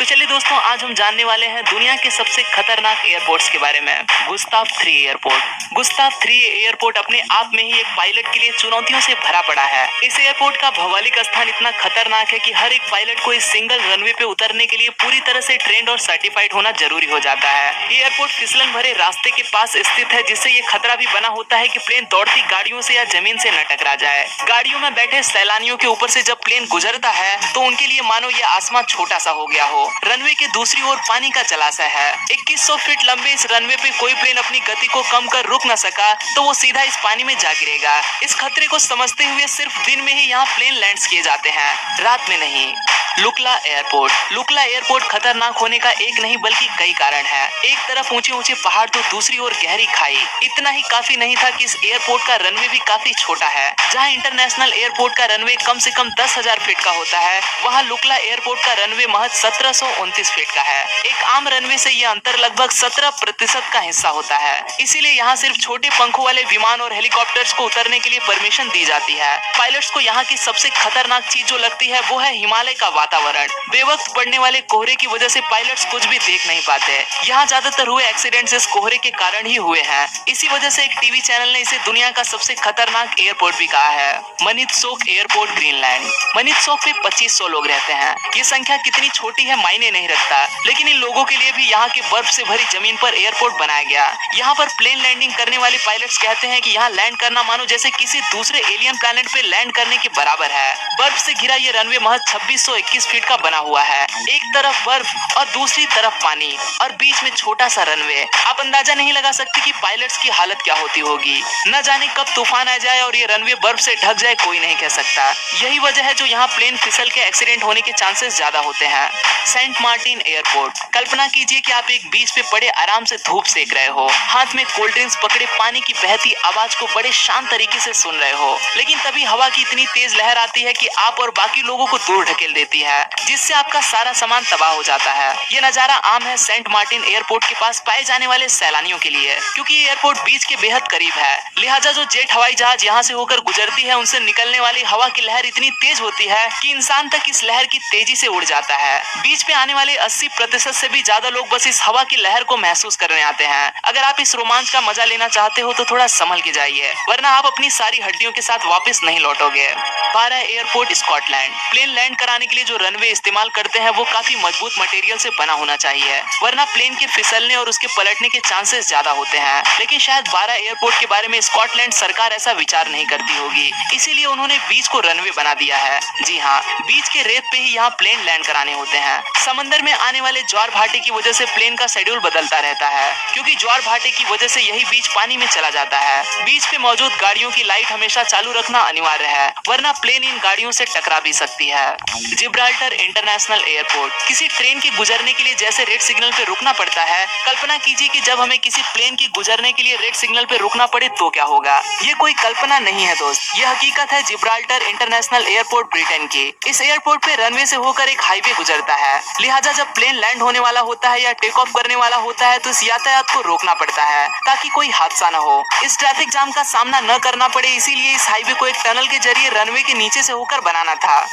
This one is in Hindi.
तो चलिए दोस्तों, आज हम जानने वाले हैं दुनिया के सबसे खतरनाक एयरपोर्ट्स के बारे में। Gustav 3 airport. गुस्ताव 3 एयरपोर्ट अपने आप में ही एक पायलट के लिए चुनौतियों से भरा पड़ा है। इस एयरपोर्ट का भौगोलिक स्थान इतना खतरनाक है कि हर एक पायलट को इस सिंगल रनवे पे उतरने के लिए पूरी तरह से ट्रेंड और सर्टिफाइड होना जरूरी हो जाता है। ये एयरपोर्ट फिसलन भरे रास्ते के पास स्थित है, जिससे ये खतरा भी बना होता है कि प्लेन दौड़ती गाड़ियों से या जमीन से न टकरा जाए। गाड़ियों में बैठे सैलानियों के ऊपर से जब प्लेन गुजरता है तो उनके लिए मानो ये आसमान छोटा सा हो गया हो। रनवे के दूसरी ओर पानी का जलाशय है। 2100 फीट लंबे इस रनवे पे कोई प्लेन अपनी गति को कम कर रुक न सका तो वो सीधा इस पानी में जा गिरेगा। इस खतरे को समझते हुए सिर्फ दिन में ही यहाँ प्लेन लैंड्स किए जाते हैं, रात में नहीं। लुकला एयरपोर्ट। लुकला एयरपोर्ट खतरनाक होने का एक नहीं बल्कि कई कारण है। एक तरफ ऊंचे ऊंचे पहाड़ तो दूसरी ओर गहरी खाई। इतना ही काफी नहीं था कि इस एयरपोर्ट का रनवे भी काफी छोटा है। जहां इंटरनेशनल एयरपोर्ट का रनवे कम से कम 10,000 फीट का होता है, वहां लुकला एयरपोर्ट का रनवे महज 1729 फीट का है। एक आम रनवे से यह अंतर लगभग 17% का हिस्सा होता है। इसीलिए यहाँ सिर्फ छोटे पंखों वाले विमान और हेलीकॉप्टर्स को उतरने के लिए परमिशन दी जाती है। पायलट्स को यहाँ की सबसे खतरनाक चीज जो लगती है वो है हिमालय का वातावरण। बेवक्त पड़ने वाले कोहरे की वजह से पायलट्स कुछ भी देख नहीं पाते। यहाँ ज्यादातर हुए एक्सीडेंट्स इस कोहरे के कारण ही हुए हैं। इसी वजह से एक टीवी चैनल ने इसे दुनिया का सबसे खतरनाक एयरपोर्ट भी कहा है। मनित्सोक एयरपोर्ट, ग्रीनलैंड। मनित्सोक पे 2500 लोग रहते हैं। ये संख्या कितनी छोटी है मायने नहीं रखता, लेकिन इन लोगों के लिए भी यहाँ के बर्फ से भरी जमीन पर एयरपोर्ट बनाया गया। यहाँ पर प्लेन लैंडिंग करने वाले पायलट्स कहते हैं कि यहाँ लैंड करना मानो जैसे किसी दूसरे एलियन प्लेनेट पे लैंड करने के बराबर है। बर्फ से घिरा ये रनवे महज 2621 फीट का बना हुआ है। एक तरफ बर्फ और दूसरी तरफ पानी और बीच में छोटा सा रनवे। आप अंदाजा नहीं लगा सकते कि पायलट्स की हालत क्या होती होगी। न जाने कब तूफान आ जाए और ये रनवे बर्फ से ढक जाए, कोई नहीं कह सकता। यही वजह है जो यहाँ प्लेन फिसल के एक्सीडेंट होने के चांसेस ज्यादा होते हैं। Saint Martin airport. कल्पना कीजिए कि आप एक बीच पे पड़े आराम से धूप सेक रहे हो, हाथ में कोल्ड ड्रिंक्स पकड़े पानी की बहती आवाज को बड़े शांत तरीके से सुन रहे हो, लेकिन तभी हवा की इतनी तेज लहर आती है कि आप और बाकी लोगों को दूर ढकेल देती है, जिससे आपका सारा सामान तबाह हो जाता है। ये नजारा आम है सेंट मार्टिन एयरपोर्ट के पास पाए जाने वाले सैलानियों के लिए, क्योंकि ये एयरपोर्ट बीच के बेहद करीब है। लिहाजा जो जेट हवाई जहाज यहाँ से होकर गुजरती है, उनसे निकलने वाली हवा की लहर इतनी तेज होती है कि इंसान तक इस लहर की तेजी से उड़ जाता है। बीच पे आने वाले 80% से भी ज्यादा लोग बस इस हवा की लहर को महसूस करने आते हैं। अगर आप इस रोमांच का मजा लेना चाहते हो तो थोड़ा संभल के जाइए, वरना आप अपनी सारी हड्डियों के साथ वापस नहीं लौटोगे। 12 एयरपोर्ट, स्कॉटलैंड। प्लेन लैंड कराने के लिए जो रनवे इस्तेमाल करते हैं वो काफी मजबूत मटेरियल से बना होना चाहिए, वरना प्लेन के फिसलने और उसके पलटने के चांसेस ज्यादा होते हैं। लेकिन शायद 12 एयरपोर्ट के बारे में स्कॉटलैंड सरकार ऐसा विचार नहीं करती होगी, इसीलिए उन्होंने बीच को रनवे बना दिया है। जी हाँ, बीच के रेत पे ही यहाँ प्लेन लैंड कराने होते हैं। समंदर में आने वाले ज्वार भाटे की वजह से प्लेन का शेड्यूल बदलता रहता है, क्योंकि ज्वार भाटे की वजह से यही बीच पानी में चला जाता है। बीच पे मौजूद गाड़ियों की लाइट हमेशा चालू रखना अनिवार्य है, वरना प्लेन इन गाड़ियों से टकरा भी सकती है। Gibraltar international airport. किसी ट्रेन के गुजरने के लिए जैसे रेड सिग्नल पे रुकना पड़ता है, कल्पना कीजिए कि जब हमें किसी प्लेन की गुजरने के लिए रेड सिग्नल पे रुकना पड़े तो क्या होगा। ये कोई कल्पना नहीं है दोस्त, ये हकीकत है। जिब्राल्टर इंटरनेशनल एयरपोर्ट ब्रिटेन की। इस एयरपोर्ट पे रनवे से होकर एक हाईवे गुजरता है, लिहाजा जब प्लेन लैंड होने वाला होता है या टेक ऑफ करने वाला होता है तो इस यातायात को रोकना पड़ता है ताकि कोई हादसा न हो, इस ट्रैफिक जाम का सामना न करना पड़े। इसीलिए इस हाईवे को एक टनल के जरिए रनवे के नीचे से होकर बनाना था।